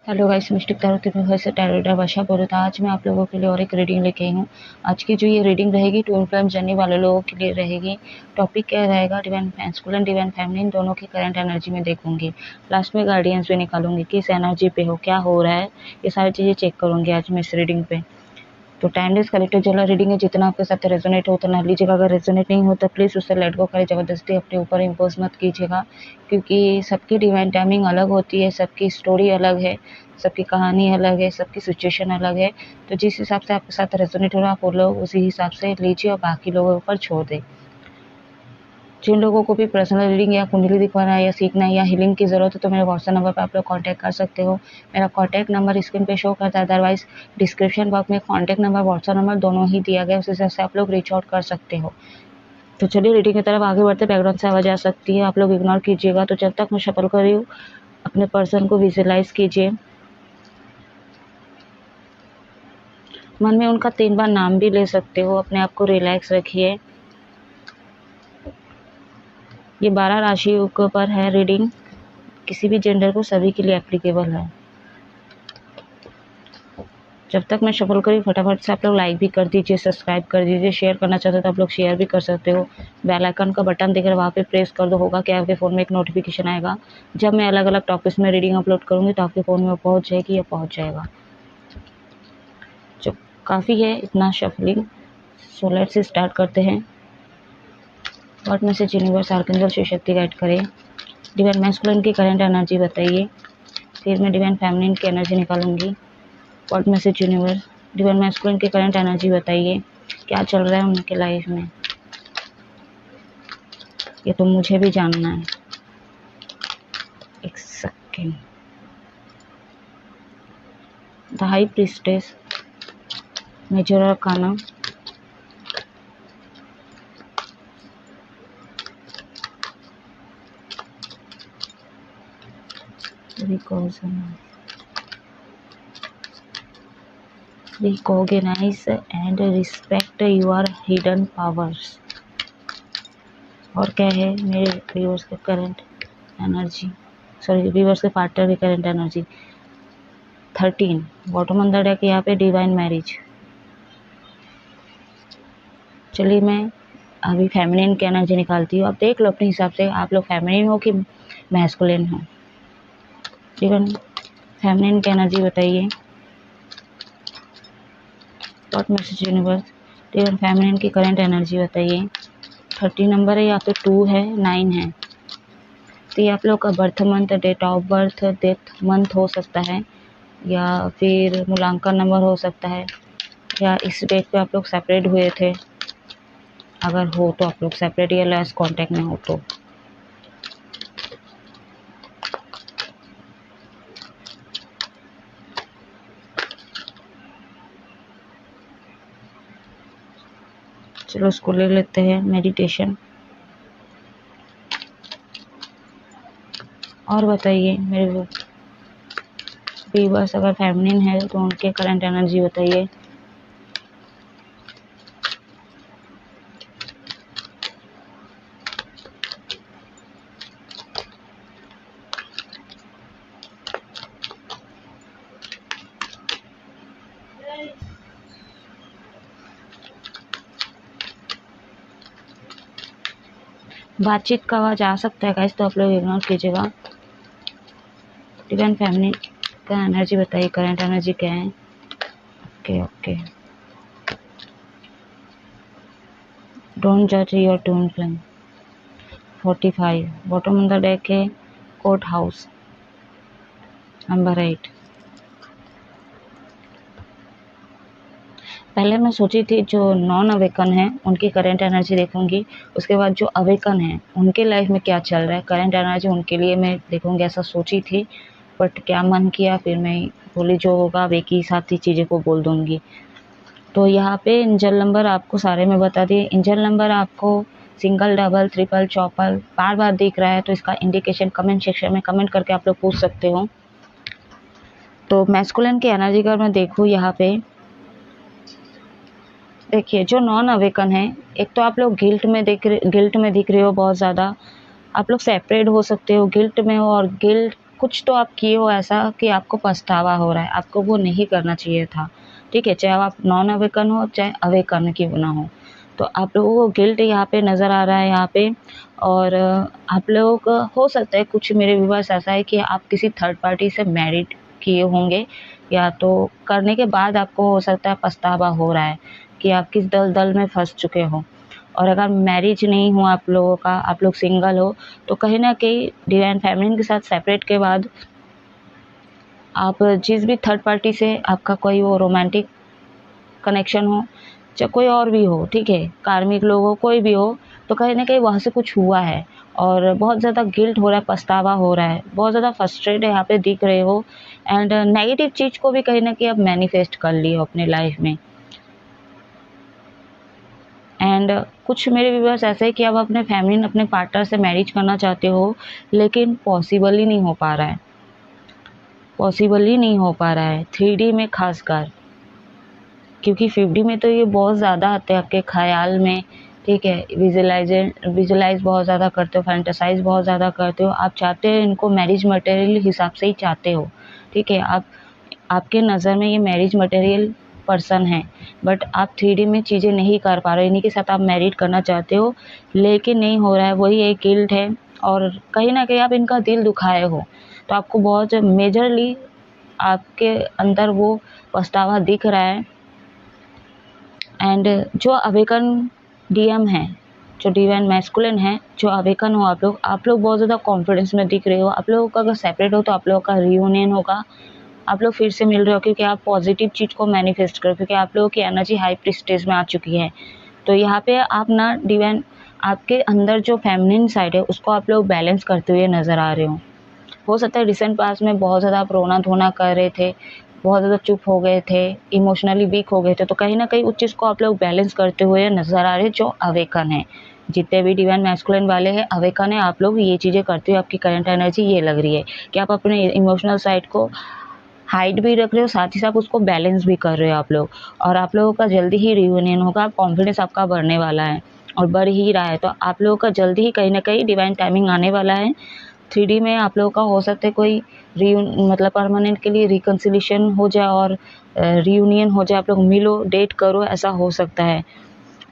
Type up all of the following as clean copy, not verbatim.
Hello guys, mistake tarot के viewers से tarot भाषा बोल रहा था। आज मैं आप लोगों के लिए और एक रीडिंग लेके आई हूँ। आज की जो ये रीडिंग रहेगी ट्विन फ्लेम जर्नी वाले लोगों के लिए रहेगी। टॉपिक क्या रहेगा? डिवाइन मैस्कुलिन डिवाइन फेमिनिन दोनों की करंट एनर्जी में देखूंगी। लास्ट में गार्डियंस भी निकालूंगी, किस एनर्जी पे हो, क्या हो रहा है, ये सारी चीज़ें चेक करूंगी आज मैं इस रीडिंग पे। तो टाइमलेस कलेक्टिव जो रीडिंग है, जितना आपके साथ रेजोनेट हो उतना लीजिएगा। अगर रेजोनेट नहीं हो तो प्लीज़ उससे लेट गो करें, ज़बरदस्ती अपने ऊपर इम्पोज मत कीजिएगा, क्योंकि सबकी डिवाइन टाइमिंग अलग होती है, सबकी स्टोरी अलग है, सबकी कहानी अलग है, सबकी सिचुएशन अलग है। तो जिस हिसाब से आपके साथ रेजोनेट हो रहा है आप वो लोग उसी हिसाब से लीजिए और बाकी लोगों पर छोड़ दें। जिन लोगों को भी पर्सनल रीडिंग या कुंडली दिखवाना है या सीखना है या हीलिंग की ज़रूरत है तो मेरे व्हाट्सएप नंबर पर आप लोग कांटेक्ट कर सकते हो। मेरा कांटेक्ट नंबर स्क्रीन पे शो करता है, अदरवाइज डिस्क्रिप्शन बॉक्स में कांटेक्ट नंबर व्हाट्सएप नंबर दोनों ही दिया गया, उस हिसाब से आप लोग रीच आउट कर सकते हो। तो चलिए रीडिंग की तरफ आगे बढ़ते। बैकग्राउंड से आवाज़ आ सकती है, आप लोग इग्नोर कीजिएगा। तो जब तक मैं शफल कर रही हूँ अपने पर्सन को विजुअलाइज कीजिए, मन में उनका 3 बार नाम भी ले सकते हो। अपने आप को रिलैक्स रखिए। ये 12 राशियों के ऊपर है रीडिंग, किसी भी जेंडर को सभी के लिए एप्लीकेबल है। जब तक मैं शफल करी फटाफट से आप लोग लाइक भी कर दीजिए, सब्सक्राइब कर दीजिए, शेयर करना चाहते हो तो आप लोग शेयर भी कर सकते हो। बेल आइकन का बटन दिख रहा है वहाँ पे प्रेस कर दो, होगा क्या आपके फ़ोन में एक नोटिफिकेशन आएगा जब मैं अलग अलग टॉपिक्स में रीडिंग अपलोड करूँगी, तो आपके फ़ोन में पहुँच जाएगी या पहुँच जाएगा। जो काफ़ी है इतना शफलिंग, सो लेट्स से स्टार्ट करते हैं। What message universe archangel Shiv Shakti guide करें। डिवाइन मैस्कुलिन की करंट एनर्जी बताइए, फिर मैं डिवाइन फेमिनिन की एनर्जी निकालूंगी। What message universe divine masculine की करंट एनर्जी बताइए, क्या चल रहा है उनके लाइफ में, ये तो मुझे भी जानना है। एक second. The high priestess, major arcana, recognize and respect your hidden powers। और क्या है मेरे व्यूअर्स के करंट एनर्जी, सॉरी व्यूअर्स के पार्टनर की current energy. 13 bottom on the deck यहाँ पे डिवाइन मैरिज। चलिए मैं अभी फेमिनिन की एनर्जी निकालती हूँ, आप देख लो अपने हिसाब से आप लोग फेमिनिन हो कि मैस्कुलिन हो। डिवाइन फेमिनिन की एनर्जी बताइए। What message universe divine feminine की करंट एनर्जी बताइए। 30 नंबर है, या तो 2 है 9 है। तो ये आप लोग का birth month, date of birth, death month हो सकता है, या फिर मूलांकन नंबर हो सकता है, या इस डेट पे आप लोग सेपरेट हुए थे। अगर हो तो आप लोग सेपरेट या लॉस्ट कांटेक्ट में हो तो। चलो उसको ले लेते हैं मेडिटेशन। और बताइए मेरे व्यूअर्स, अगर फेमिनिन है तो उनके करंट एनर्जी बताइए। बातचीत का आवाज आ सकता है गाइस, तो आप लोग इग्नोर कीजिएगा। डिवाइन फेमिनिन का एनर्जी बताइए, करंट एनर्जी क्या है। ओके ओके, डोंट जज your twin flame. 45 bottom on the deck है कोर्ट हाउस नंबर 8। पहले मैं सोची थी जो नॉन अवेकन है उनकी करंट एनर्जी देखूंगी, उसके बाद जो अवेकन है उनके लाइफ में क्या चल रहा है, करंट एनर्जी उनके लिए मैं देखूंगी, ऐसा सोची थी। बट क्या मन किया, फिर मैं बोली जो होगा अब एक ही साथ ही चीज़ें को बोल दूंगी। तो यहाँ पे एंजल नंबर आपको सारे में बता दिए। एंजल नंबर आपको सिंगल, डबल, ट्रिपल, चौपल बार बार दिख रहा है, तो इसका इंडिकेशन कमेंट सेक्शन में कमेंट करके आप लोग पूछ सकते हो। तो मैस्कुलिन की एनर्जी का मैं देखूँ यहाँ पे, देखिए जो नॉन अवेकन है, एक तो आप लोग गिल्ट में दिख रहे हो बहुत ज़्यादा, आप लोग सेपरेट हो सकते हो, गिल्ट में हो, और गिल्ट कुछ तो आप किए हो ऐसा कि आपको पछतावा हो रहा है, आपको वो नहीं करना चाहिए था, ठीक है, चाहे आप नॉन अवेकन हो चाहे अवेकन क्यों ना हो। तो आप लोगों को गिल्ट यहाँ पे नज़र आ रहा है यहाँ पे। और आप लोगों का हो सकता है कुछ मेरे व्यूअर्स ऐसा है कि आप किसी थर्ड पार्टी से मैरिड किए होंगे, या तो करने के बाद आपको हो सकता है पछतावा हो रहा है कि आप किस दलदल में फंस चुके हो। और अगर मैरिज नहीं हुआ आप लोगों का, आप लोग सिंगल हो, तो कहीं ना कहीं डिवाइन फेमिनिन के साथ सेपरेट के बाद आप जिस भी थर्ड पार्टी से आपका कोई वो रोमांटिक कनेक्शन हो, चाहे कोई और भी हो, ठीक है, कार्मिक लोग हो, कोई भी हो, तो कहीं ना कहीं वहाँ से कुछ हुआ है और बहुत ज़्यादा गिल्ट हो रहा है, पछतावा हो रहा है, बहुत ज़्यादा फ्रस्ट्रेट यहाँ पे दिख रहे हो। एंड नेगेटिव चीज़ को भी कहीं ना कहीं आप मैनिफेस्ट कर लिए हो अपने लाइफ में। एंड कुछ मेरे व्यूअर्स ऐसे है कि आप अपने फैमिली अपने पार्टनर से मैरिज करना चाहते हो, लेकिन पॉसिबल ही नहीं हो पा रहा है, पॉसिबल ही नहीं हो पा रहा है 3D में खासकर, क्योंकि 5D में तो ये बहुत ज़्यादा आते हैं आपके ख्याल में, ठीक है, विजुलाइज बहुत ज़्यादा करते हो, फैंटेसाइज बहुत ज़्यादा करते हो, आप चाहते हो इनको मैरिज मटेरियल हिसाब से ही चाहते हो, ठीक है, आप आपके नज़र में ये मैरिज मटेरियल पर्सन है, बट आप 3D में चीज़ें नहीं कर पा रहे हो, इन्हीं के साथ आप मैरिड करना चाहते हो लेकिन नहीं हो रहा है, वही एक गिल्ट है और कहीं ना कहीं आप इनका दिल दुखाए हो, तो आपको बहुत मेजरली आपके अंदर वो पछतावा दिख रहा है। एंड जो अवेकन डीएम है, जो डिवाइन मैस्कुलिन है, जो अवेकन हो आप लोग बहुत ज़्यादा कॉन्फिडेंस में दिख रहे हो। आप लोगों का अगर सेपरेट हो तो आप लोगों का रियूनियन होगा, आप लोग फिर से मिल रहे हो क्योंकि आप पॉजिटिव चीज़ को मैनिफेस्ट करो, क्योंकि आप लोगों की एनर्जी हाई प्रीस्टेज में आ चुकी है। तो यहाँ पे आप ना डिवाइन आपके अंदर जो फेमिनिन साइड है उसको आप लोग बैलेंस करते हुए नज़र आ रहे हो सकता है रिसेंट पास में बहुत ज़्यादा आप रोना धोना कर रहे थे, बहुत ज़्यादा चुप हो गए थे, इमोशनली वीक हो गए थे, तो कहीं ना कहीं उस चीज़ को आप लोग बैलेंस करते हुए नज़र आ रहे हैं, जो अवेकन है। जितने भी डिवाइन मैस्कुलिन वाले हैं अवेकन है, आप लोग ये चीज़ें करते हुए आपकी करंट एनर्जी ये लग रही है कि आप अपने इमोशनल साइड को हाइट भी रख रहे हो, साथ ही साथ उसको बैलेंस भी कर रहे हो आप लोग। और आप लोगों का जल्दी ही रियूनियन होगा, कॉन्फिडेंस आपका बढ़ने वाला है और बढ़ ही रहा है, तो आप लोगों का जल्दी ही कहीं ना कहीं डिवाइन टाइमिंग आने वाला है। 3D में आप लोगों का हो सकता है कोई मतलब परमानेंट के लिए रिकन्सिलेशन हो जाए और रियूनियन हो जाए, आप लोग मिलो डेट करो, ऐसा हो सकता है।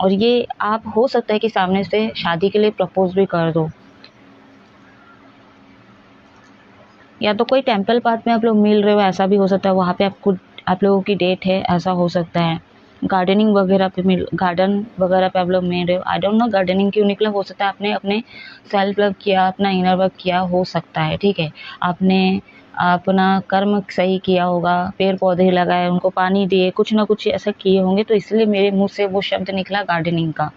और ये आप हो सकता है कि सामने से शादी के लिए प्रपोज भी कर दो, या तो कोई टेम्पल पाथ में आप लोग मिल रहे हो, ऐसा भी हो सकता है, वहाँ पे आप लोगों की डेट है, ऐसा हो सकता है। गार्डनिंग वगैरह पे गार्डन वगैरह पे आप लोग मिल रहे हो, आई डोंट नो गार्डनिंग क्यों निकला, हो सकता है आपने अपने सेल्फ लव किया, अपना इनर वर्क किया, हो सकता है, ठीक है, आपने अपना कर्म सही किया होगा, पेड़ पौधे लगाए, उनको पानी दिए, कुछ ना कुछ ऐसा किए होंगे, तो इसलिए मेरे मुंह से वो शब्द निकला गार्डनिंग का।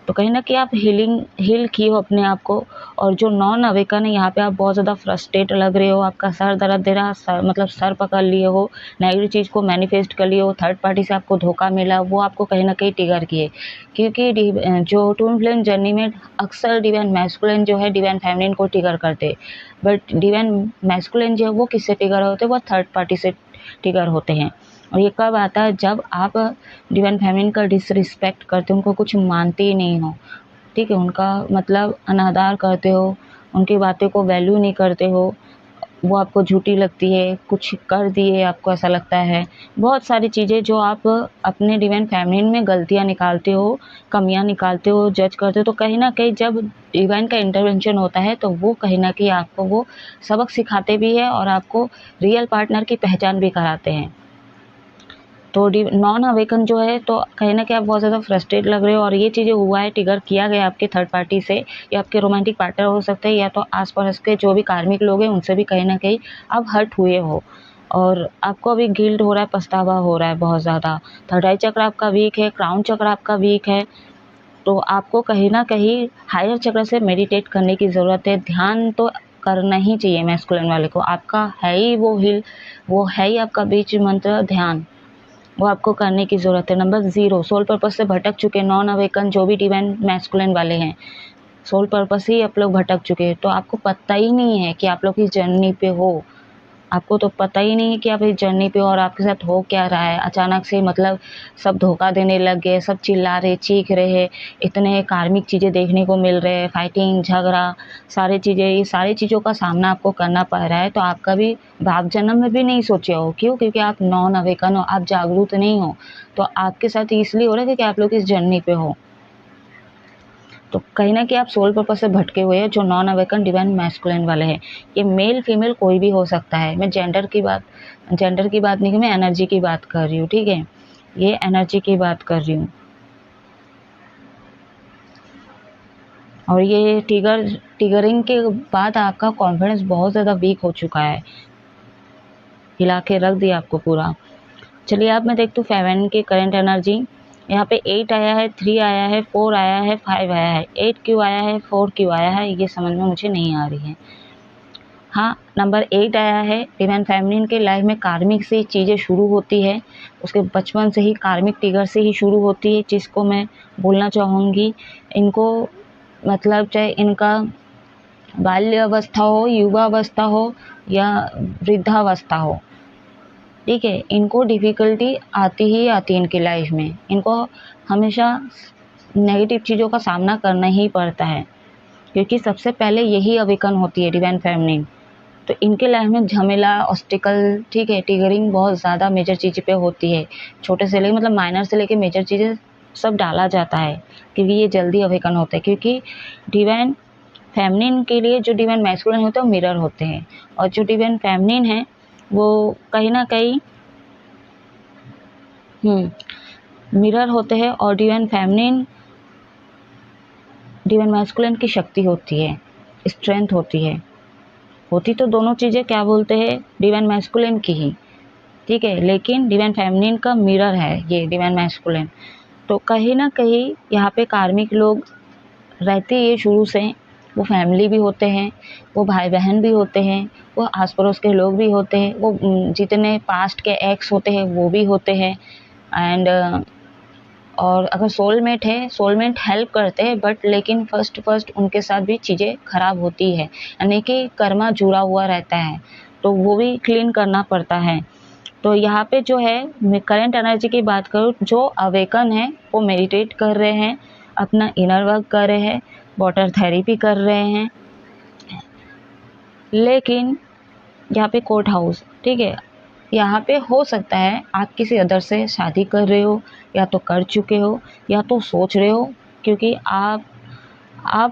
तो कहीं ना कहीं आप हील किए हो अपने आप को। और जो नॉन अवेकन है यहाँ पे आप बहुत ज़्यादा फ्रस्ट्रेट लग रहे हो, आपका सर दर्द दे रहा, मतलब सर पकड़ लिए हो, नेगेटिव चीज़ को मैनिफेस्ट कर लिए हो, थर्ड पार्टी से आपको धोखा मिला, वो आपको कहीं ना कहीं ट्रिगर किए, क्योंकि जो ट्विन फ्लेम जर्नी में अक्सर डिवाइन मैस्कुलिन जो है डिवाइन फेमिनिन को ट्रिगर करते, बट डिवाइन मैस्कुलिन जो है वो किससे ट्रिगर होते हैं, वो थर्ड पार्टी से ट्रिगर होते हैं। और ये कब आता है, जब आप डिवाइन फेमिनिन का डिसरिस्पेक्ट करते हो, उनको कुछ मानते ही नहीं हो, ठीक है, उनका मतलब अनादर करते हो, उनकी बातें को वैल्यू नहीं करते हो, वो आपको झूठी लगती है, कुछ कर दिए आपको ऐसा लगता है, बहुत सारी चीज़ें जो आप अपने डिवाइन फेमिनिन में गलतियाँ निकालते हो, कमियाँ निकालते हो, जज करते हो, तो कहीं ना कहीं जब डिवाइन का इंटरवेंशन होता है तो वो कहीं ना कहीं आपको वो सबक सिखाते भी है और आपको रियल पार्टनर की पहचान भी कराते हैं। तो नॉन अवेकन जो है, तो कहीं ना कहीं आप बहुत ज़्यादा फ्रस्ट्रेट लग रहे हो और ये चीज़ें हुआ है, ट्रिगर किया गया आपके थर्ड पार्टी से, या आपके रोमांटिक पार्टनर हो सकते हैं, या तो आस पास के जो भी कार्मिक लोग हैं उनसे भी कहीं ना कहीं आप हर्ट हुए हो और आपको अभी गिल्ट हो रहा है, पछतावा हो रहा है बहुत ज़्यादा। थर्ड आई चक्र आपका वीक है, क्राउन चक्र आपका वीक है, तो आपको कहीं ना कहीं हायर चक्र से मेडिटेट करने की ज़रूरत है, ध्यान तो करना ही चाहिए मैस्कुलिन वाले को, आपका है ही वो है ही आपका बीच मंत्र ध्यान, वो आपको करने की ज़रूरत है। नंबर 0, सोल पर्पस से भटक चुके नॉन अवेकन जो भी डिवाइन मैस्कुलिन वाले हैं, सोल पर्पस ही आप लोग भटक चुके हैं, तो आपको पता ही नहीं है कि आप लोग इस जर्नी पे हो, आपको तो पता ही नहीं है कि आप इस जर्नी पे हो और आपके साथ हो क्या रहा है। अचानक से मतलब सब धोखा देने लग गए, सब चिल्ला रहे, चीख रहे हैं, इतने कार्मिक चीज़ें देखने को मिल रहे हैं, फाइटिंग, झगड़ा, सारी चीज़ें, ये सारी चीज़ों का सामना आपको करना पड़ रहा है। तो आप कभी भाव जन्म में भी नहीं सोचे हो, क्यों? क्योंकि आप नॉन अवेकन हो, आप जागरूक नहीं हो। तो आपके साथ इसलिए हो रहा है क्योंकि आप लोग इस जर्नी पे हो। तो कहीं ना कहीं आप सोल पर्पज से भटके हुए हैं, जो नॉन अवेकन डिवाइन मैस्कुलिन वाले हैं। ये मेल फीमेल कोई भी हो सकता है। मैं जेंडर की बात नहीं, मैं एनर्जी की बात कर रही हूँ, ठीक है? ये एनर्जी की बात कर रही हूँ। और ये टिगरिंग के बाद आपका कॉन्फिडेंस बहुत ज़्यादा वीक हो चुका है, हिला के रख दिया आपको पूरा। चलिए अब मैं देखती हूँ फेवन की करंट एनर्जी। यहाँ पे 8 आया है, 3 आया है, 4 आया है, 5 आया है। 8 क्यों आया है, 4 क्यों आया है, ये समझ में मुझे नहीं आ रही है। हाँ, नंबर 8 आया है। डिवाइन फेमिनिन के लाइफ में कार्मिक से चीज़ें शुरू होती है, उसके बचपन से ही कार्मिक ट्रिगर से ही शुरू होती है, जिसको मैं बोलना चाहूँगी। इनको मतलब चाहे इनका बाल्यावस्था हो, युवावस्था हो या वृद्धावस्था हो, ठीक है, इनको डिफ़िकल्टी आती ही आती है इनकी लाइफ में। इनको हमेशा नेगेटिव चीज़ों का सामना करना ही पड़ता है, क्योंकि सबसे पहले यही अवेकन होती है डिवाइन फेमिनिन। तो इनके लाइफ में झमेला, ऑब्स्टिकल, ठीक है, ट्रिगरिंग बहुत ज़्यादा मेजर चीज़ पे होती है। छोटे से लेके मतलब माइनर से लेके मेजर चीज़ें सब डाला जाता है, क्योंकि ये जल्दी अवेकन होता है। क्योंकि डिवाइन फेमिनिन के लिए जो डिवाइन मैस्कुलिन होते हैं वो मिरर होते हैं, और जो डिवाइन फेमिनिन है वो कहीं ना कहीं मिरर होते हैं। और डिवाइन फेमिनिन डिवाइन मैस्कुलिन की शक्ति होती है, स्ट्रेंथ होती है। होती तो दोनों चीज़ें क्या बोलते हैं, डिवाइन मैस्कुलिन की ही, ठीक है, लेकिन डिवाइन फेमिनिन का मिरर है ये डिवाइन मैस्कुलिन। तो कहीं ना कहीं यहाँ पे कार्मिक लोग रहते ये शुरू से, वो फैमिली भी होते हैं, वो भाई बहन भी होते हैं, वो आस पड़ोस के लोग भी होते हैं, वो जितने पास्ट के एक्स होते हैं वो भी होते हैं। एंड और अगर सोलमेट है, सोलमेट हेल्प करते हैं, बट लेकिन फर्स्ट उनके साथ भी चीज़ें खराब होती है, यानी कि कर्मा जुड़ा हुआ रहता है, तो वो भी क्लीन करना पड़ता है। तो यहाँ पे जो है करंट एनर्जी की बात करूँ, जो अवेकन है वो मेडिटेट कर रहे हैं, अपना इनर वर्क कर रहे हैं, वाटर थेरेपी कर रहे हैं। लेकिन यहाँ पे कोर्ट हाउस, ठीक है, यहाँ पे हो सकता है आप किसी अदर से शादी कर रहे हो, या तो कर चुके हो, या तो सोच रहे हो, क्योंकि आप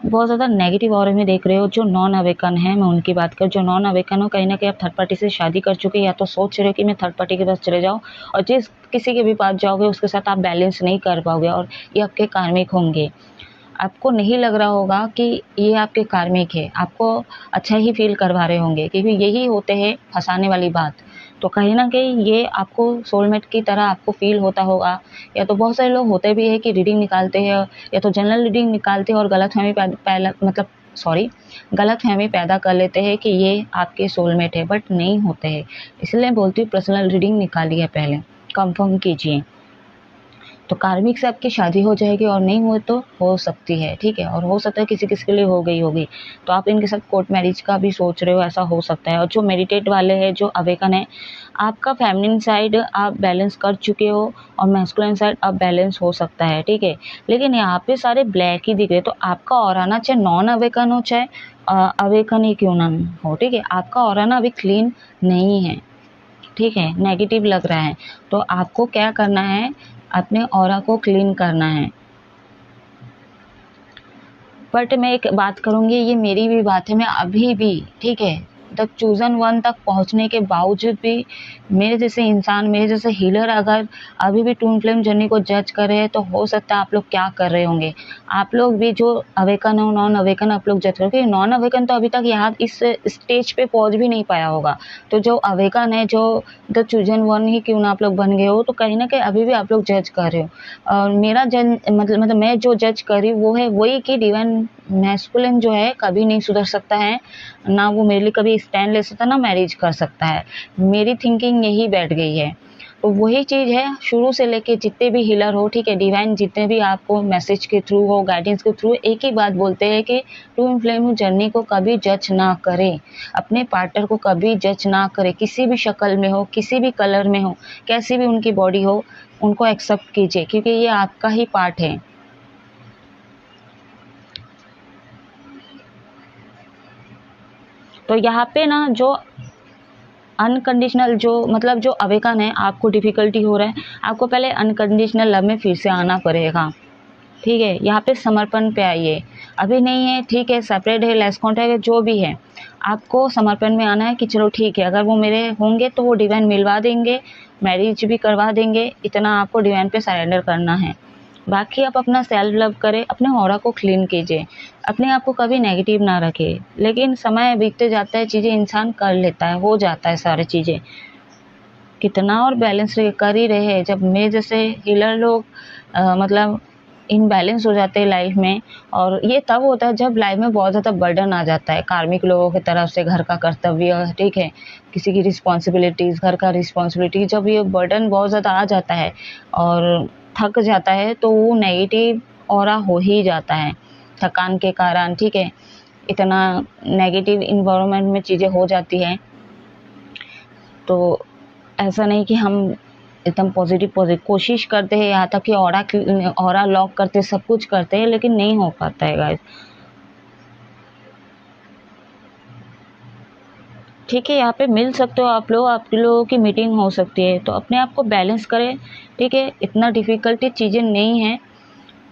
बहुत ज़्यादा नेगेटिव ऑरे में देख रहे हो। जो नॉन अवेकन है, मैं उनकी बात कर, जो नॉन अवेकन हो, कहीं ना कहीं आप थर्ड पार्टी से शादी कर चुके, या तो सोच रहे हो कि मैं थर्ड पार्टी के पास चले जाऊँ, और जिस किसी के भी पास जाओगे उसके साथ आप बैलेंस नहीं कर पाओगे, और ये आपके कार्मिक होंगे। आपको नहीं लग रहा होगा कि ये आपके कार्मिक है, आपको अच्छा ही फील करवा रहे होंगे, क्योंकि यही होते हैं फंसाने वाली बात। तो कहीं ना कहीं ये आपको सोलमेट की तरह आपको फील होता होगा। या तो बहुत सारे लोग होते भी है कि रीडिंग निकालते हैं, या तो जनरल रीडिंग निकालते हैं और गलत फहमी पैदा कर लेते हैं कि ये आपके सोलमेट है, बट नहीं होते हैं। इसलिए बोलती हूँ पर्सनल रीडिंग निकालिए, पहले कंफर्म कीजिए। तो कार्मिक से आपकी शादी हो जाएगी, और नहीं हुए तो हो सकती है, ठीक है, और हो सकता है किसी किसी के लिए हो गई होगी, तो आप इनके साथ कोर्ट मैरिज का भी सोच रहे हो, ऐसा हो सकता है। और जो मेडिटेट वाले हैं, जो अवेकन है, आपका फेमिनिन साइड आप बैलेंस कर चुके हो, और मैस्कुलिन साइड अब बैलेंस हो सकता है, ठीक है। लेकिन यहाँ पे सारे ब्लैक ही दिख रहे, तो आपका औराना चाहे नॉन अवेकन हो, चाहे अवेकन ही क्यों ना हो, ठीक है, आपका औराना अभी क्लीन नहीं है, ठीक है, नेगेटिव लग रहा है। तो आपको क्या करना है, अपने ऑरा को क्लीन करना है। बट मैं एक बात करूँगी, ये मेरी भी बात है, मैं अभी भी, ठीक है, द चूज़न वन तक पहुँचने के बावजूद भी मेरे जैसे इंसान, मेरे जैसे हीलर अगर अभी भी ट्विन फ्लेम जर्नी को जज कर रहे हैं, तो हो सकता है आप लोग क्या कर रहे होंगे। आप लोग भी जो अवेकन हो, नॉन अवेकन आप लोग जज करोगे। नॉन अवेकन तो अभी तक यहाँ इस स्टेज पे पहुँच भी नहीं पाया होगा। तो जो अवेकन है, जो द चूज़न वन ही क्यों ना आप लोग बन गए हो, तो कहीं ना कहीं अभी भी आप लोग जज कर रहे हो। और मेरा मतलब मैं जो जज कर रही हूँ वो है वही कि डिवाइन मैस्कुलिन जो है कभी नहीं सुधर सकता है, ना वो मेरे लिए कभी स्टैंड ले सकता, ना मैरिज कर सकता है। मेरी थिंकिंग यही बैठ गई है। तो वही चीज़ है, शुरू से लेके जितने भी हीलर हो, ठीक है, डिवाइन जितने भी आपको मैसेज के थ्रू हो, गाइडेंस के थ्रू, एक ही बात बोलते हैं कि ट्विन फ्लेम जर्नी को कभी जज ना करें, अपने पार्टनर को कभी जज ना करें, किसी भी शक्ल में हो, किसी भी कलर में हो, कैसी भी उनकी बॉडी हो, उनको एक्सेप्ट कीजिए, क्योंकि ये आपका ही पार्ट है। तो यहाँ पे ना जो अनकंडीशनल जो मतलब जो अवेकन है, आपको डिफ़िकल्टी हो रहा है, आपको पहले अनकंडीशनल लव में फिर से आना पड़ेगा, ठीक है। यहाँ पे समर्पण पे आइए, अभी नहीं है, ठीक है, सेपरेट है, लेस कॉन्टैक्ट है, जो भी है, आपको समर्पण में आना है कि चलो ठीक है, अगर वो मेरे होंगे तो वो डिवाइन मिलवा देंगे, मैरिज भी करवा देंगे, इतना आपको डिवाइन पे सरेंडर करना है। बाकी आप अपना सेल्फ लव करें, अपने ऑरा को क्लीन कीजिए, अपने आप को कभी नेगेटिव ना रखें। लेकिन समय बीतते जाता है, चीज़ें इंसान कर लेता है, हो जाता है सारी चीज़ें, कितना और बैलेंस कर ही रहे हैं। जब मेरे जैसे हीलर लोग मतलब इनबैलेंस हो जाते हैं लाइफ में, और ये तब होता है जब लाइफ में बहुत ज़्यादा बर्डन आ जाता है कार्मिक लोगों की तरफ से, घर का कर्तव्य, ठीक है, किसी की रिस्पॉन्सिबिलिटीज़, घर का रिस्पॉन्सिबिलिटी, जब ये बर्डन बहुत ज़्यादा आ जाता है और थक जाता है, तो वो नेगेटिव ऑरा हो ही जाता है थकान के कारण, ठीक है, इतना नेगेटिव इन्वायरमेंट में चीज़ें हो जाती हैं। तो ऐसा नहीं कि हम एकदम पॉजिटिव कोशिश करते हैं, यहाँ तक कि ऑरा लॉक करते, सब कुछ करते हैं, लेकिन नहीं हो पाता है गाइस, ठीक है। यहाँ पे मिल सकते हो आप लोग, आप लोगों की मीटिंग हो सकती है, तो अपने आप को बैलेंस करें, ठीक है। इतना डिफ़िकल्टी चीज़ें नहीं है,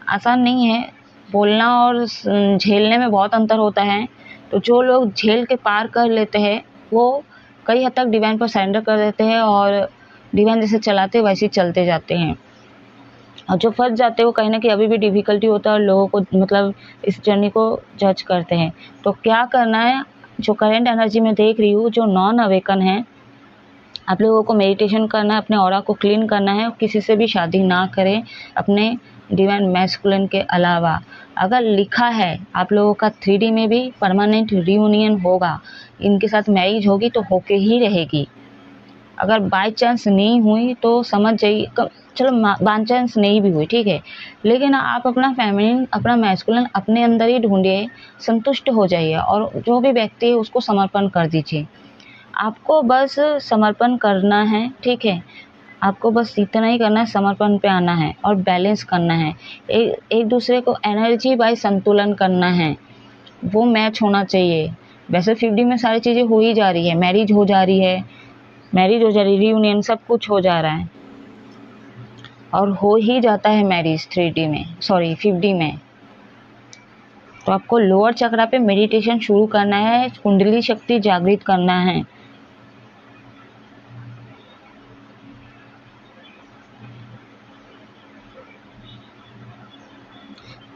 आसान नहीं है, बोलना और झेलने में बहुत अंतर होता है। तो जो लोग झेल के पार कर लेते हैं, वो कई हद तक डिवाइन पर सरेंडर कर देते हैं, और डिवाइन जैसे चलाते वैसे ही चलते जाते हैं। और जो फंस जाते हैं वो कहीं ना कहीं अभी भी डिफ़िकल्टी होता है, और लोगों को मतलब इस जर्नी को जज करते हैं। तो क्या करना है, जो करेंट एनर्जी में देख रही हूँ, जो नॉन अवेकन है, आप लोगों को मेडिटेशन करना है, अपने ऑरा को क्लीन करना है, किसी से भी शादी ना करें अपने डिवाइन मैस्कुलिन के अलावा। अगर लिखा है आप लोगों का 3D में भी परमानेंट रियूनियन होगा, इनके साथ मैरिज होगी तो होके ही रहेगी। अगर बाय चांस नहीं हुई तो समझ जाइए, चलो बाय चांस नहीं भी हुई, ठीक है, लेकिन आप अपना फेमिनिन, अपना मैस्कुलिन अपने अंदर ही ढूंढिए, संतुष्ट हो जाइए, और जो भी व्यक्ति है उसको समर्पण कर दीजिए। आपको बस समर्पण करना है, ठीक है, आपको बस इतना ही करना है, समर्पण पे आना है और बैलेंस करना है, एक दूसरे को एनर्जी बाय संतुलन करना है, वो मैच होना चाहिए। वैसे 5D में सारी चीज़ें हो ही जा रही है, मैरिज हो जा रही है, रियूनियन सब कुछ हो जा रहा है, और हो ही जाता है मैरिज 3D में, सॉरी 5D में। तो आपको लोअर चक्रा पे मेडिटेशन शुरू करना है, कुंडली शक्ति जागृत करना है।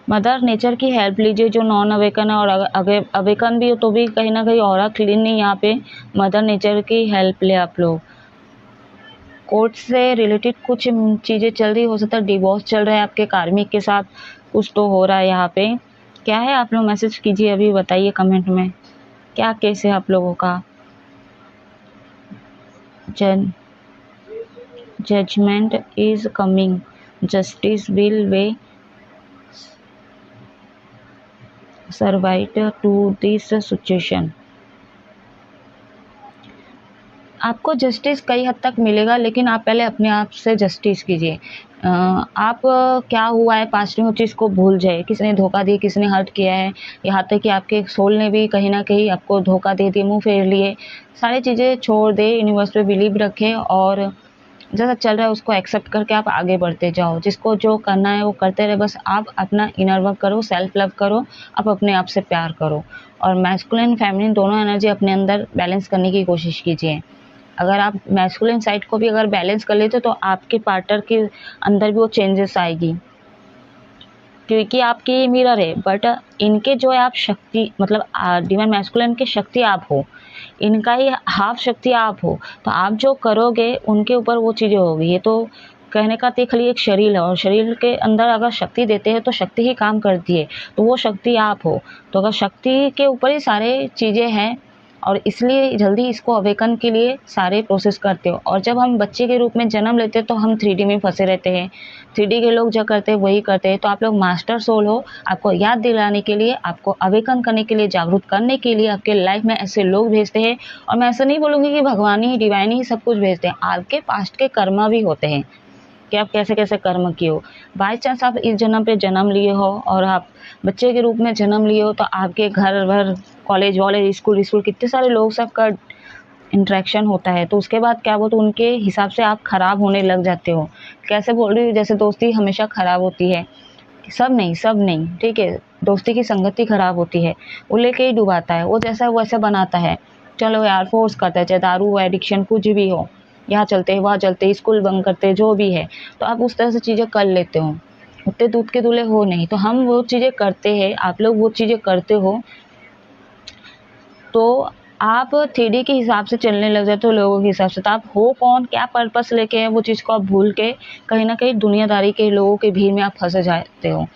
मदर नेचर की हेल्प लीजिए, जो नॉन अवेकन है, और अगर अवेकन भी हो तो भी कहीं ना कहीं ऑरा क्लीन नहीं, यहाँ पे मदर नेचर की हेल्प ले आप लोग। कोर्ट से रिलेटेड कुछ चीज़ें चल रही, हो सकता है डिवोर्स चल रहा है आपके कार्मिक के साथ, कुछ तो हो रहा है यहाँ पे। क्या है आप लोग मैसेज कीजिए, अभी बताइए कमेंट में क्या केस है आप लोगों का। Judgement is coming, justice will we survive to this situation. आपको जस्टिस कई हद तक मिलेगा, लेकिन आप पहले अपने आप से जस्टिस कीजिए। आप क्या हुआ है पास्ट में उस चीज़ को भूल जाए, किसने धोखा दिया, किसने हर्ट किया है, यहाँ तक कि आपके सोल ने भी कहीं ना कहीं आपको धोखा दे दिया, मुंह फेर लिए, सारी चीज़ें छोड़ दे, यूनिवर्स पे बिलीव रखें, और जैसा चल रहा है उसको एक्सेप्ट करके आप आगे बढ़ते जाओ। जिसको जो करना है वो करते रहे, बस आप अपना इनर वर्क करो, सेल्फ लव करो, आप अपने आप से प्यार करो, और मैस्कुलिन फेमिनिन दोनों एनर्जी अपने अंदर बैलेंस करने की कोशिश कीजिए। अगर आप मैस्कुलिन साइड को भी अगर बैलेंस कर लेते तो आपके पार्टनर के अंदर भी वो चेंजेस आएगी, क्योंकि आपकी ये मिरर है, बट इनके जो है आप शक्ति, मतलब डिवाइन मैस्कुलिन की शक्ति आप हो, इनका ही हाफ शक्ति आप हो, तो आप जो करोगे उनके ऊपर वो चीज़ें होगी। ये तो कहने का तो खाली एक शरीर है, और शरीर के अंदर अगर शक्ति देते हैं तो शक्ति ही काम करती है, तो वो शक्ति आप हो। तो अगर शक्ति के ऊपर ही सारे चीज़ें हैं, और इसलिए जल्दी इसको अवेकन के लिए सारे प्रोसेस करते हो। और जब हम बच्चे के रूप में जन्म लेते हैं तो हम 3D में फंसे रहते हैं, 3D के लोग जो करते हैं वही करते हैं। तो आप लोग मास्टर सोल हो, आपको याद दिलाने के लिए, आपको अवेकन करने के लिए, जागरूक करने के लिए आपके लाइफ में ऐसे लोग भेजते हैं। और मैं ऐसा नहीं बोलूँगी कि भगवान ही, डिवाइन ही सब कुछ भेजते हैं, आपके पास्ट के कर्मा भी होते हैं कि आप कैसे कैसे कर्म किए हो। बाई चांस आप इस जन्म पे जन्म लिए हो और आप बच्चे के रूप में जन्म लिए हो, तो आपके घर भर, कॉलेज वॉलेज, स्कूल कितने सारे लोग सबका इंटरेक्शन होता है। तो उसके बाद क्या बोलते, उनके हिसाब से आप खराब होने लग जाते हो। कैसे बोल रही हूँ, जैसे दोस्ती हमेशा खराब होती है, सब नहीं, ठीक है। दोस्ती की संगति खराब होती है, वो लेके ही डुबाता है, वो जैसा वैसा बनाता है। चलो यार, फोर्स करता है, चाहे दारू एडिक्शन कुछ भी हो, यहाँ चलते वहाँ चलते, स्कूल बंक करते, जो भी है, तो आप उस तरह से चीज़ें कर लेते हो। उतने दूध के दूल्हे हो नहीं, तो हम वो चीज़ें करते हैं, आप लोग वो चीज़ें करते हो, तो आप 3D के हिसाब से चलने लग जाते हो, लोगों के हिसाब से। तो आप हो कौन, क्या पर्पस लेके है, वो चीज़ को आप भूल के कहीं ना कहीं दुनियादारी के लोगों के भीड़ में आप फंस जाते हो।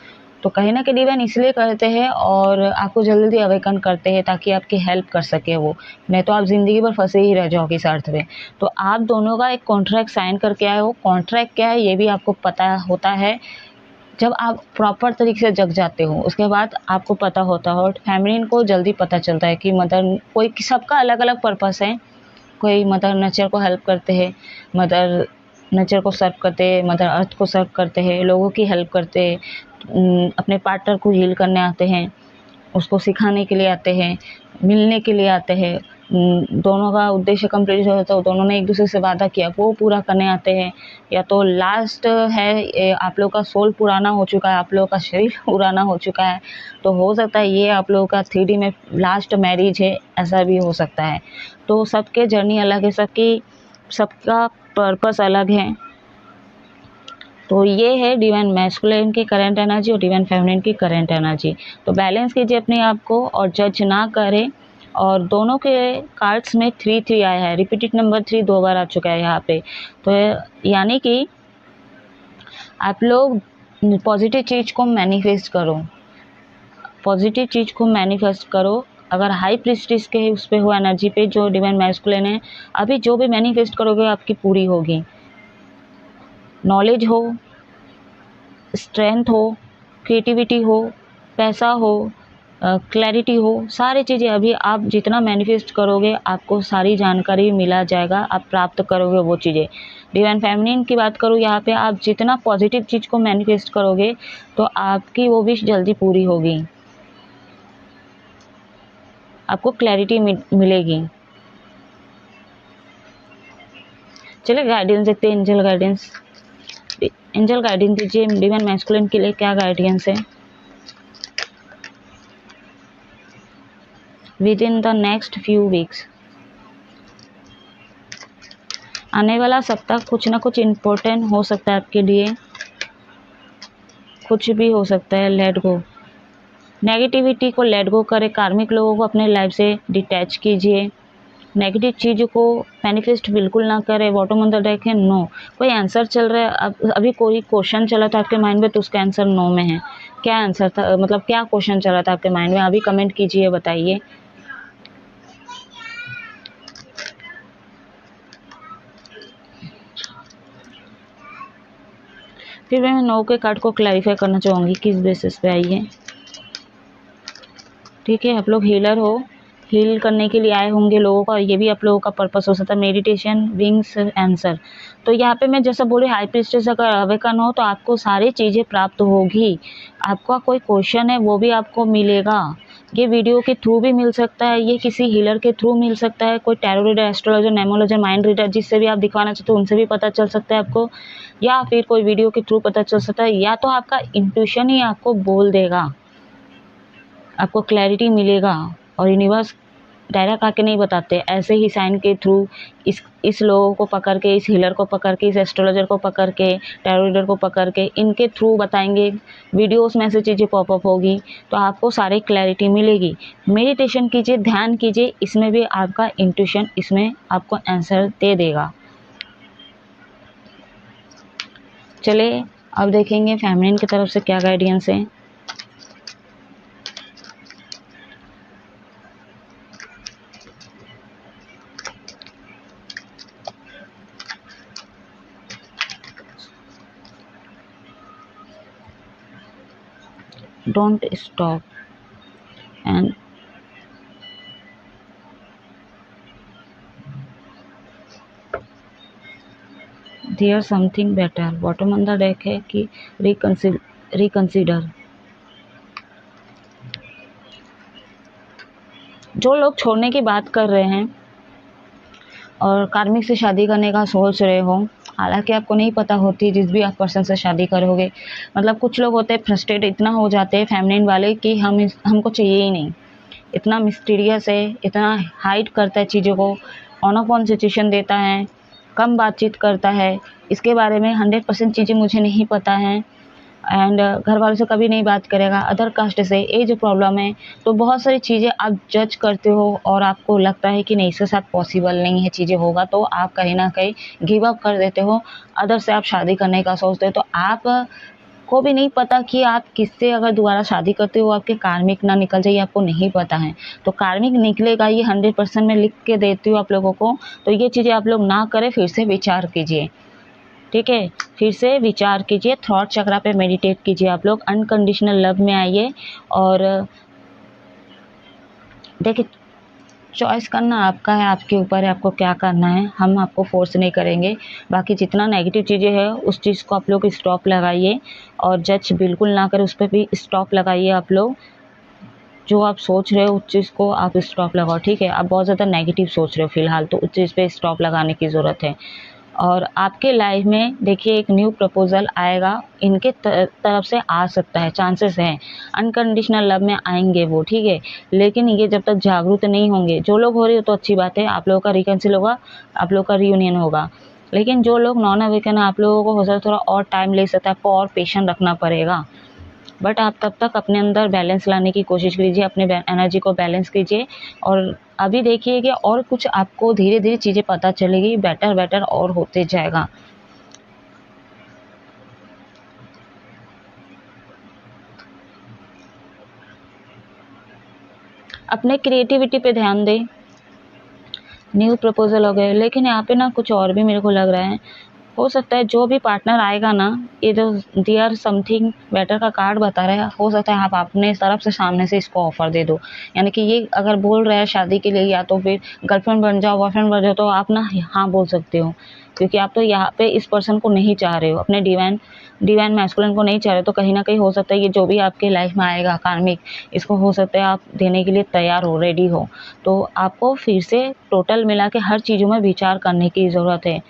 तो कहीं ना कहीं डिवाइन इसलिए करते हैं और आपको जल्दी अवेकन करते हैं ताकि आपकी हेल्प कर सके वो, नहीं तो आप ज़िंदगी भर फंसे ही रह जाओगे इस अर्थ में। तो आप दोनों का एक कॉन्ट्रैक्ट साइन करके आए हो। कॉन्ट्रैक्ट क्या है ये भी आपको पता होता है जब आप प्रॉपर तरीके से जग जाते हो, उसके बाद आपको पता होता है। और फैमिली को जल्दी पता चलता है कि मदर, कोई सबका अलग अलग पर्पस है। कोई मदर नेचर को हेल्प करते हैं, मदर नेचर को सर्व करते हैं, मदर अर्थ को सर्व करते हैं, लोगों की हेल्प करते हैं, अपने पार्टनर को हील करने आते हैं, उसको सिखाने के लिए आते हैं, मिलने के लिए आते हैं। दोनों का उद्देश्य कंप्लीट हो तो दोनों ने एक दूसरे से वादा किया वो पूरा करने आते हैं। या तो लास्ट है, आप लोग का सोल पुराना हो चुका है, आप लोग का शरीर पुराना हो चुका है, तो हो सकता है ये आप लोगों का 3D में लास्ट मैरिज है, ऐसा भी हो सकता है। तो सबके जर्नी अलग है, सबका पर्पस अलग है। तो ये है डिवाइन मैस्कुलिन की करंट एनर्जी और डिवाइन फेमिनिन की करंट एनर्जी। तो बैलेंस कीजिए अपने आप को और जज ना करें। और दोनों के कार्ड्स में 3-3 आया है, रिपीटेड नंबर 3 2 बार आ चुका है यहाँ पे। तो यानी कि आप लोग पॉजिटिव चीज़ को मैनिफेस्ट करो, पॉजिटिव चीज़ को मैनिफेस्ट करो। अगर हाई प्रीस्टिस के उस पे हो, एनर्जी पे, जो डिवाइन मैस्कुलिन है, अभी जो भी मैनिफेस्ट करोगे आपकी पूरी होगी। नॉलेज हो, स्ट्रेंथ हो, क्रिएटिविटी हो, पैसा हो, क्लैरिटी हो, सारी चीज़ें अभी आप जितना मैनिफेस्ट करोगे आपको सारी जानकारी मिला जाएगा, आप प्राप्त करोगे वो चीज़ें। डिवाइन फेमिनिन की बात करूँ, यहाँ पे आप जितना पॉजिटिव चीज़ को मैनिफेस्ट करोगे तो आपकी वो विश जल्दी पूरी होगी, आपको क्लैरिटी मिलेगी। चलिए गाइडेंस देखते हैं, एंजल गाइडेंस। एंजल गाइडेंस दीजिए डिवाइन मैस्कुलिन के लिए, क्या गाइडेंस है with in the next few weeks. आने वाला सप्ताह कुछ ना कुछ इम्पोर्टेंट हो सकता है आपके लिए, कुछ भी हो सकता है। लेट गो, नेगेटिविटी को लेट गो करें, कार्मिक लोगों को अपने लाइफ से डिटैच कीजिए, नेगेटिव चीज़ों को मैनिफेस्ट बिल्कुल ना करें। बॉटम ऑन द डेक है नो। कोई आंसर चल रहा है, अभी कोई क्वेश्चन चला था आपके माइंड में तो उसका आंसर नो में है। क्या आंसर था, मतलब क्या क्वेश्चन चला था आपके माइंड में, अभी कमेंट कीजिए, बताइए। फिर मैं नो के कार्ड को क्लैरिफाई करना चाहूँगी किस बेसिस पे आई है। ठीक है, आप लोग हीलर हो, हील करने के लिए आए होंगे लोगों का, ये भी आप लोगों का पर्पस हो सकता है। Meditation, wings, answer. तो यहाँ पे मैं जैसा बोली, हाई प्रीस्टेस अगर अवेकन हो तो आपको सारी चीज़ें प्राप्त होगी। आपका कोई क्वेश्चन है वो भी आपको मिलेगा। ये वीडियो के थ्रू भी मिल सकता है, ये किसी हीलर के थ्रू मिल सकता है, कोई tarot reader, astrologer, numerologer, mind reader, जिससे भी आप दिखवाना चाहते हो उनसे भी पता चल सकता है आपको, या फिर कोई वीडियो के थ्रू पता चल सकता है, या तो आपका इंट्यूशन ही आपको बोल देगा, आपको क्लैरिटी मिलेगा। और यूनिवर्स डायरेक्ट आके नहीं बताते, ऐसे ही साइन के थ्रू इस लोगों को पकड़ के, इस हीलर को पकड़ के, इस एस्ट्रोलॉजर को पकड़ के, टैरो रीडर को पकड़ के, इनके थ्रू बताएंगे। वीडियोस में ऐसी चीज़ें पॉपअप होगी तो आपको सारी क्लैरिटी मिलेगी। मेडिटेशन कीजिए, ध्यान कीजिए, इसमें भी आपका इंट्यूशन इसमें आपको आंसर दे देगा। चलिए अब देखेंगे फेमिनिन की तरफ से क्या गाइडेंस है। don't stop, and there's something better. Bottom on the deck है कि रिकंसिडर। जो लोग छोड़ने की बात कर रहे हैं और कार्मिक से शादी करने का सोच रहे हो, हालांकि आपको नहीं पता होती जिस भी आप पर्सन से शादी करोगे, मतलब कुछ लोग होते हैं फ्रस्ट्रेट इतना हो जाते हैं फेमिनिन वाले कि हमको चाहिए ही नहीं, इतना मिस्टीरियस है, इतना हाइड करता है चीज़ों को, ऑन ऑफ ऑन सिचुएशन देता है, कम बातचीत करता है, इसके बारे में 100% चीज़ें मुझे नहीं पता हैं, एंड घर वालों से कभी नहीं बात करेगा, अदर कास्ट से, ये जो प्रॉब्लम है। तो बहुत सारी चीज़ें आप जज करते हो और आपको लगता है कि नहीं इसके साथ पॉसिबल नहीं है चीज़ें होगा, तो आप कहीं ना कहीं गिव अप कर देते हो, अदर से आप शादी करने का सोचते हो। तो आप को भी नहीं पता कि आप किससे अगर दोबारा शादी करते हो आपके कार्मिक ना निकल जाए, आपको नहीं पता है। तो कार्मिक निकलेगा ये 100% मैं लिख के देती हूँ आप लोगों को। तो ये चीज़ें आप लोग ना करें, फिर से विचार कीजिए, ठीक है, फिर से विचार कीजिए, थॉट चक्रा पे मेडिटेट कीजिए, आप लोग अनकंडीशनल लव में आइए। और देखिए चॉइस करना आपका है, आपके ऊपर है आपको क्या करना है, हम आपको फोर्स नहीं करेंगे। बाकी जितना नेगेटिव चीज़ें हैं उस चीज़ को आप लोग स्टॉप लगाइए, और जज बिल्कुल ना करें, उस पर भी स्टॉप लगाइए। आप लोग जो आप सोच रहे हो उस चीज़ को आप स्टॉप लगाओ, ठीक है। आप बहुत ज़्यादा नेगेटिव सोच रहे हो फिलहाल, तो उस चीज़ पे स्टॉप लगाने की ज़रूरत है। और आपके लाइफ में देखिए एक न्यू प्रपोजल आएगा, इनके तरफ से आ सकता है, चांसेस हैं, अनकंडीशनल लव में आएंगे वो, ठीक है। लेकिन ये जब तक जागरूक नहीं होंगे, जो लोग हो रही हो तो अच्छी बात है, आप लोगों का रिकन्सिल होगा, आप लोगों का रियूनियन होगा। लेकिन जो लोग नॉन अवेकन है, आप लोगों को हो सकता है थोड़ा और टाइम ले सकता है, आपको और पेशेंस रखना पड़ेगा। बट आप तब तक अपने अंदर बैलेंस लाने की कोशिश कीजिए, अपने एनर्जी को बैलेंस कीजिए। और अभी देखिए कि और कुछ आपको धीरे धीरे चीज़ें पता चलेगी, बेटर बेटर और होते जाएगा। अपने क्रिएटिविटी पे ध्यान दें। न्यू प्रपोजल हो गए, लेकिन यहाँ पे ना कुछ और भी मेरे को लग रहा है। हो सकता है जो भी पार्टनर आएगा ना, ये जो डियर समथिंग बेटर का कार्ड बता रहा है, हो सकता है आप अपने तरफ से सामने से इसको ऑफर दे दो। यानी कि ये अगर बोल रहा है शादी के लिए या तो फिर गर्लफ्रेंड बन जाओ, बॉयफ्रेंड बन जाओ, तो आप ना हाँ बोल सकते हो, क्योंकि आप तो यहाँ पे इस पर्सन को नहीं चाह रहे हो, अपने डिवाइन मैस्कुलिन को नहीं चाह रहे। तो कहीं ना कहीं हो सकता है ये जो भी आपके लाइफ में आएगा कार्मिक, इसको हो सकता है आप देने के लिए तैयार हो, रेडी हो। तो आपको फिर से टोटल मिला के हर चीज़ों में विचार करने की ज़रूरत है।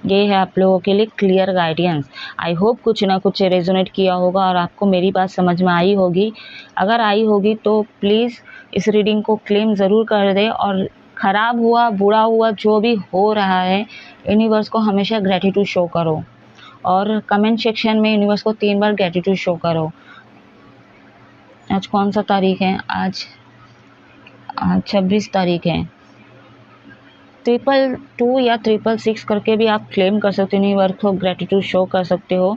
ये है आप लोगों के लिए क्लियर गाइडेंस। आई होप कुछ ना कुछ रेजोनेट किया होगा और आपको मेरी बात समझ में आई होगी। अगर आई होगी तो प्लीज़ इस रीडिंग को क्लेम ज़रूर कर दे, और ख़राब हुआ बुरा हुआ जो भी हो रहा है, यूनिवर्स को हमेशा ग्रेटिट्यूड शो करो, और कमेंट सेक्शन में यूनिवर्स को 3 बार ग्रेटिट्यूड शो करो। आज कौन सा तारीख है? आज 26 तारीख है। 222 या 666 करके भी आप क्लेम कर सकते हो, यूनिवर्स को ग्रेटिट्यूड शो कर सकते हो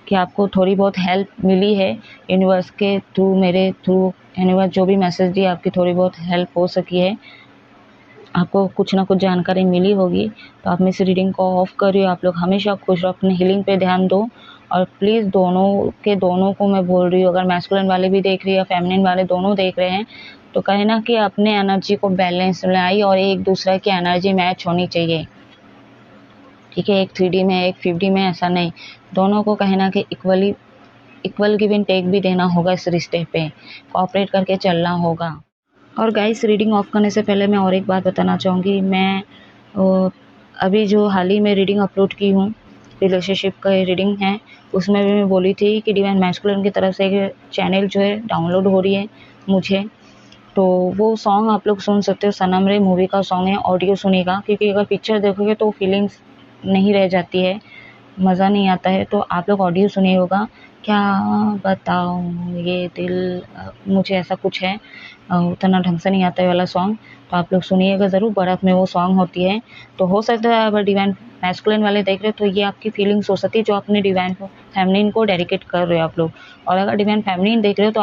कि आपको थोड़ी बहुत हेल्प मिली है यूनिवर्स के थ्रू, मेरे थ्रू। यूनिवर्स जो भी मैसेज दिया आपकी थोड़ी बहुत हेल्प हो सकी है, आपको कुछ ना कुछ जानकारी मिली होगी। तो आप इस रीडिंग को ऑफ करिए। आप लोग हमेशा खुश रहो, अपने हीलिंग पे ध्यान दो। और प्लीज़ दोनों को मैं बोल रही हूँ, अगर मैस्कुलिन वाले भी देख रही है, फेमिनिन वाले दोनों देख रहे हैं, तो कहीं ना कि अपने एनर्जी को बैलेंस लाई, और एक दूसरे की एनर्जी मैच होनी चाहिए, ठीक है। एक 3D में एक 5D में ऐसा नहीं, दोनों को कहीं ना कि इक्वल गिव एंड टेक भी देना होगा, इस रिश्ते पे कोऑपरेट करके चलना होगा। और गाइस रीडिंग ऑफ करने से पहले मैं और एक बात बताना चाहूँगी। मैं अभी जो हाल ही में रीडिंग अपलोड की हूँ, रिलेशनशिप का रीडिंग है, उसमें भी मैं बोली थी कि डिवाइन मैस्कुलिन की तरफ से एक चैनल जो है डाउनलोड हो रही है मुझे, तो वो सॉन्ग आप लोग सुन सकते हो। सनम रे मूवी का सॉन्ग है, ऑडियो सुनेगा, क्योंकि अगर पिक्चर देखोगे तो फीलिंग्स नहीं रह जाती है, मज़ा नहीं आता है। तो आप लोग ऑडियो सुनिए होगा, क्या बताऊँ ये दिल, मुझे ऐसा कुछ है, उतना ढंग से नहीं आता है वाला सॉन्ग, तो आप लोग सुनिएगा ज़रूर। बर्फ़ में वो सॉन्ग होती है। तो हो सकता है अगर डिवाइन मैस्कुलिन वाले देख रहे हो तो ये आपकी फीलिंग्स हो सकती है जो अपने डिवाइन फेमिनिन को डेडिकेट कर रहे हो आप लोग। और अगर डिवाइन फेमिनिन देख रहे हो तो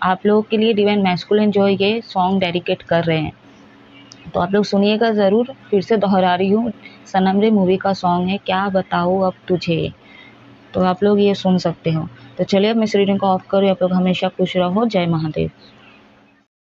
आप लोगों के लिए डिवाइन मैस्कुलिन जो है ये सॉन्ग डेडिकेट कर रहे हैं। तो आप लोग सुनिएगा ज़रूर। फिर से दोहरा रही हूँ, सनम रे मूवी का सॉन्ग है, क्या बताऊँ अब तुझे, तो आप लोग ये सुन सकते हो। तो चलिए अब मैं इस रीडिंग को ऑफ करूँ। आप लोग हमेशा खुश रहो। जय महादेव।